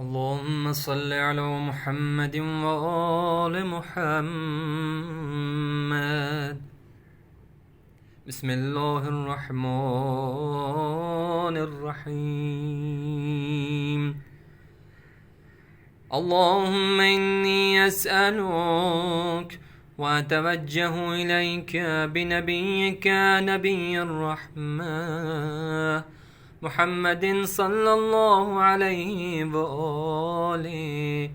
اللهم صل على محمد وآل محمد. بسم الله الرحمن الرحيم. اللهم إني أسألك وأتوجه إليك بنبيك نبي الرحمة محمد صلى الله عليه وآله.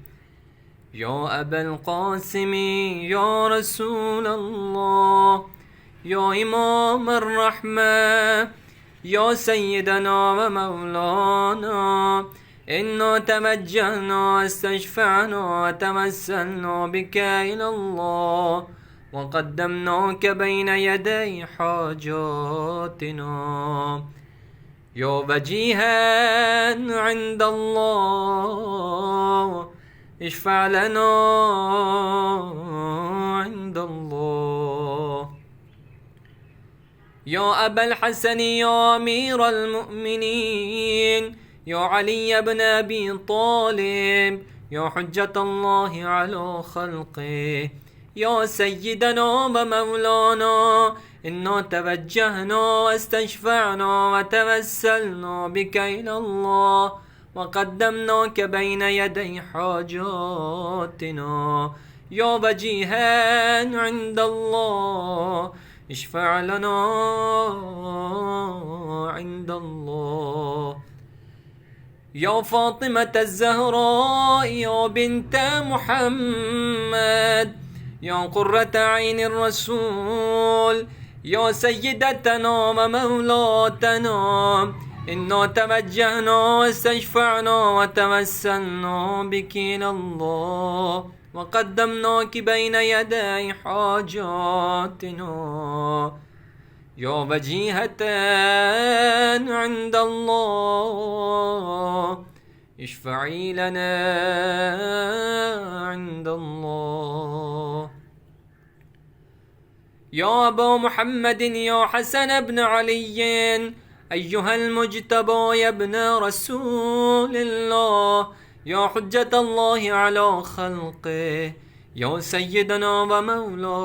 يا أبا القاسم يا رسول الله، يا إمام الرحمة، يا سيدنا ومولانا، إنا توجهنا واستشفعنا وتوسلنا بك إلى الله وقدمناك بين يدي حاجاتنا. يا وجيها عند الله اشفع لنا عند الله. يا أبا الحسن يا أمير المؤمنين، يا علي بن أبي طالب، يا حجة الله على خلقه، يا سيدنا ومولانا، إنا توجهنا واستشفعنا وتوسلنا بك إلى الله وقدمناك بين يدي حاجاتنا. يا وجيها عند الله اشفع لنا عند الله. يا فاطمة الزهراء يا بنت محمد، يا قرة عين الرسول، يا سيدتنا ومولاتنا، إنا توجهنا واستشفعنا وتوسلنا بك إلى الله وقدمناك بين يدي حاجاتنا. يا وجيهة عند الله اشفعي لنا عند الله. يا أبا محمد يا حسن بن علي، أيها المجتبى يا ابن رسول الله، يا حجة الله على خلقه، يا سيدنا ومولانا،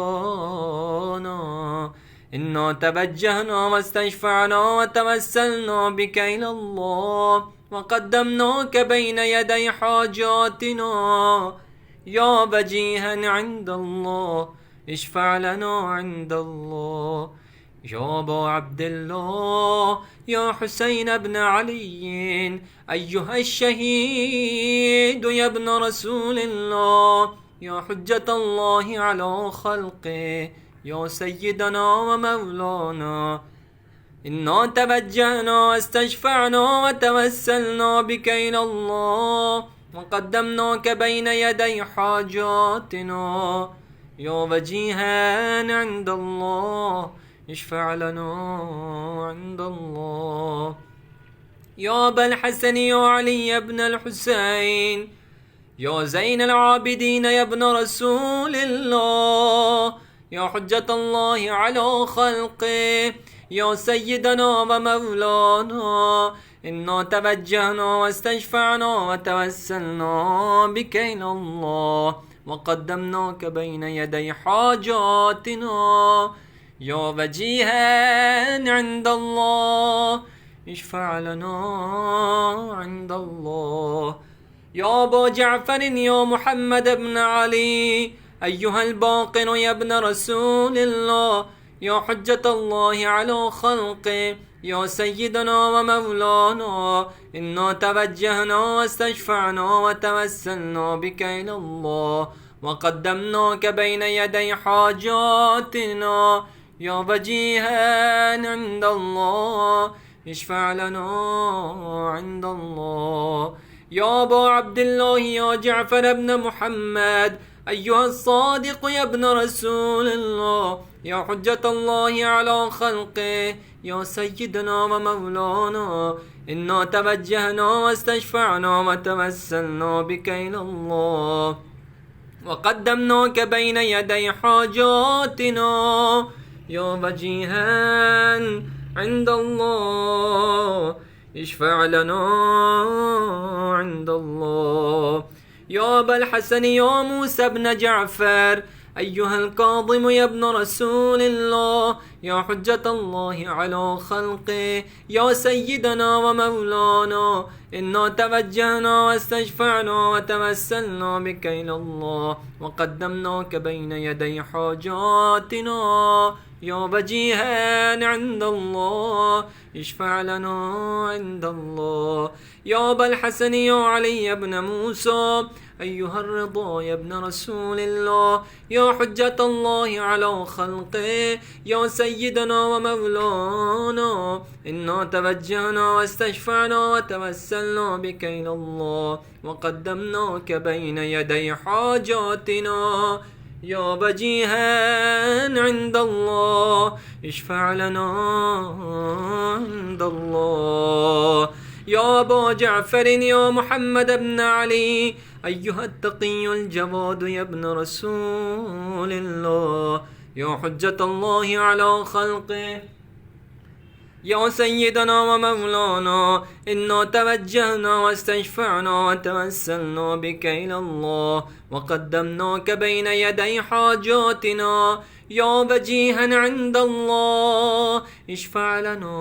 إنا توجهنا واستشفعنا وتوسلنا بك إلى الله وقدمناك بين يدي حاجاتنا. يا وجيها عند الله اشفع لنا عند الله. يا أبا عبد الله يا حسين بن علي، أيها الشهيد يا ابن رسول الله، يا حجة الله على خلقه، يا سيدنا ومولانا، إنا توجهنا واستشفعنا وتوسلنا بك إلى الله وقدمناك بين يدي حاجاتنا. يا وجيها عند الله اشفع لنا عند الله. يا أبا الحسن يا علي بن الحسين، يا زين العابدين يا ابن رسول الله، يا حجة الله على خلقه، يا سيدنا ومولانا، إنا توجهنا واستشفعنا وتوسلنا بك إلى الله وقدمناك بين يدي حاجاتنا. يا وجيها عند الله اشفع لنا عند الله. يا أبا جعفر يا محمد بن علي، أيها الباقر يا ابن رسول الله، يا حجة الله على خلقه، يا سيدنا ومولانا، إنا توجهنا واستشفعنا وتوسلنا بك إلى الله وقدمناك بين يدي حاجاتنا. يا وجيها عند الله اشفع لنا عند الله. يا أبا عبد الله يا جعفر بن محمد، أيها الصادق يا ابن رسول الله، يا حجة الله على خلقه، يا سيدنا ومولانا، إنا توجهنا واستشفعنا وتوسلنا بك إلى الله وقدمناك بين يدي حاجاتنا. يا وجيها عند الله اشفع لنا عند الله. أبا الحسن يا موسى بن جعفر أيها الكاظم يا ابن رسول الله يا حجة الله على خلقه يا سيدنا ومولانا إنا توجهنا واستشفعنا وتوسلنا بك إلى الله وقدمناك بين يدي حاجاتنا يا وجيها عند الله اشفع لنا عند الله يا أبا الحسن يا علي بن موسى أيها الرضا يا ابن رسول الله يا حجة الله على خلقه يا سيدنا ومولانا إنا توجهنا واستشفعنا وتوسلنا بك إلى الله وقدمناك بين يدي حاجاتنا يا وجيها عند الله اشفع لنا عند الله يا أبا جعفر يا محمد بن علي أيها التقي الجواد يا ابن رسول الله يا حجة الله على خلقه يا سيدنا ومولانا إنا توجهنا واستشفعنا وتوسلنا بك إلى الله وقدمناك بين يدي حاجاتنا يا وجيها عند الله اشفع لنا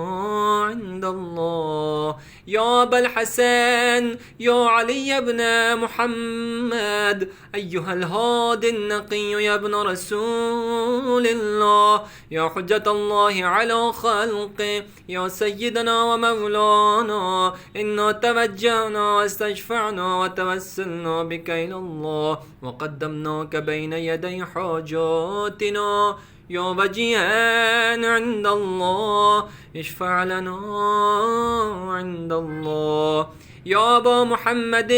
عند الله يا أبا الحسن يا علي بن محمد أيها الهادي النقي يا ابن رسول الله يا حجة الله على خلقه يا سيدنا ومولانا إنا توجهنا واستشفعنا وتوسلنا بك إلى الله وقدمناك بين يدي حاجاتنا يا وجيها عند الله اشفع لنا عند الله يا أبا محمد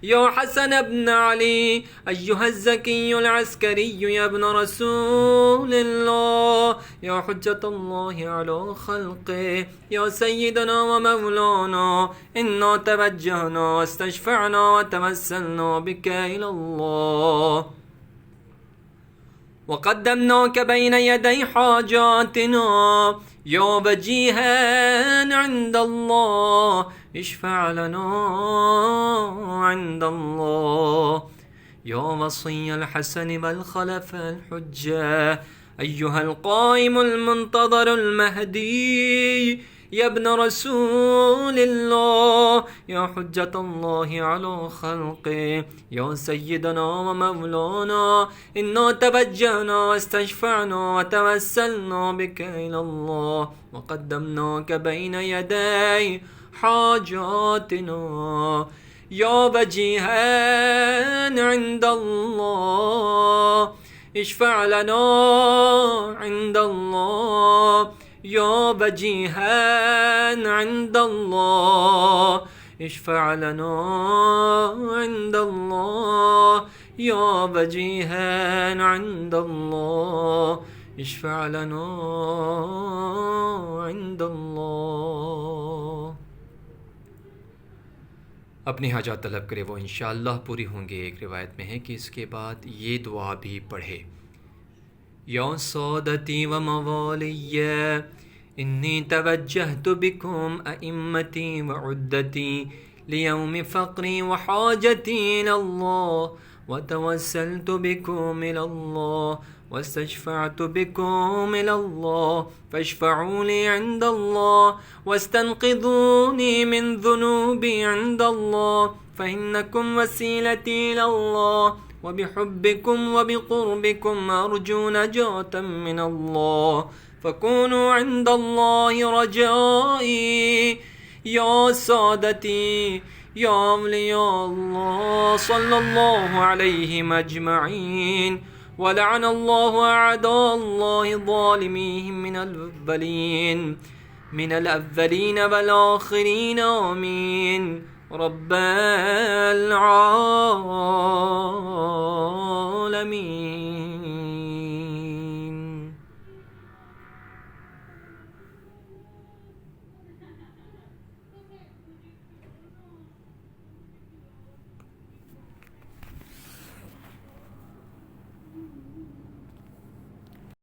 يا حسن بن علي أيها الزكي العسكري يا ابن رسول الله يا حجة الله على خلقه يا سيدنا ومولانا إنا توجهنا واستشفعنا وتوسلنا بك إلى الله وقدمناك بين يدي حاجاتنا يا وجيها عند الله اشفع لنا عند الله يا وصي الحسن والخلف الحجة أيها القائم المنتظر المهدي يا ابن رسول الله يا حجة الله على خلقه يا سيدنا ومولانا إنا توجهنا واستشفعنا وتوسلنا بك إلى الله وقدمناك بين يدي حاجاتنا يا وجيها عند الله اشفع لنا عند الله يا وجيها عند الله اشفع لنا عند الله يا وجيها عند الله اشفع لنا عند الله अपनी हाजात तलब करे वो इंशाअल्लाह पूरी होंगे। एक रिवायत में है कि इसके बाद ये दुआ भी पढ़े या सादती व मवालिया इन्नी तवज्जहतु बिकुम अइम्मती व उद्दती लियौम फ़क़्री व हाजती इलल्लाह व तवस्सलतु बिकुम इलल्लाह واستشفعت بكم إلى الله فاشفعوا لي عند الله واستنقذوني من ذنوبي عند الله فإنكم وسيلتي إلى الله وبحبكم وبقربكم أرجو نجاة من الله فكونوا عند الله رجائي يا سادتي يا أولياء الله صلى الله عليهم أجمعين ولعن الله أعداء الله ظالميهم من الأولين والآخرين آمين رب العالمين.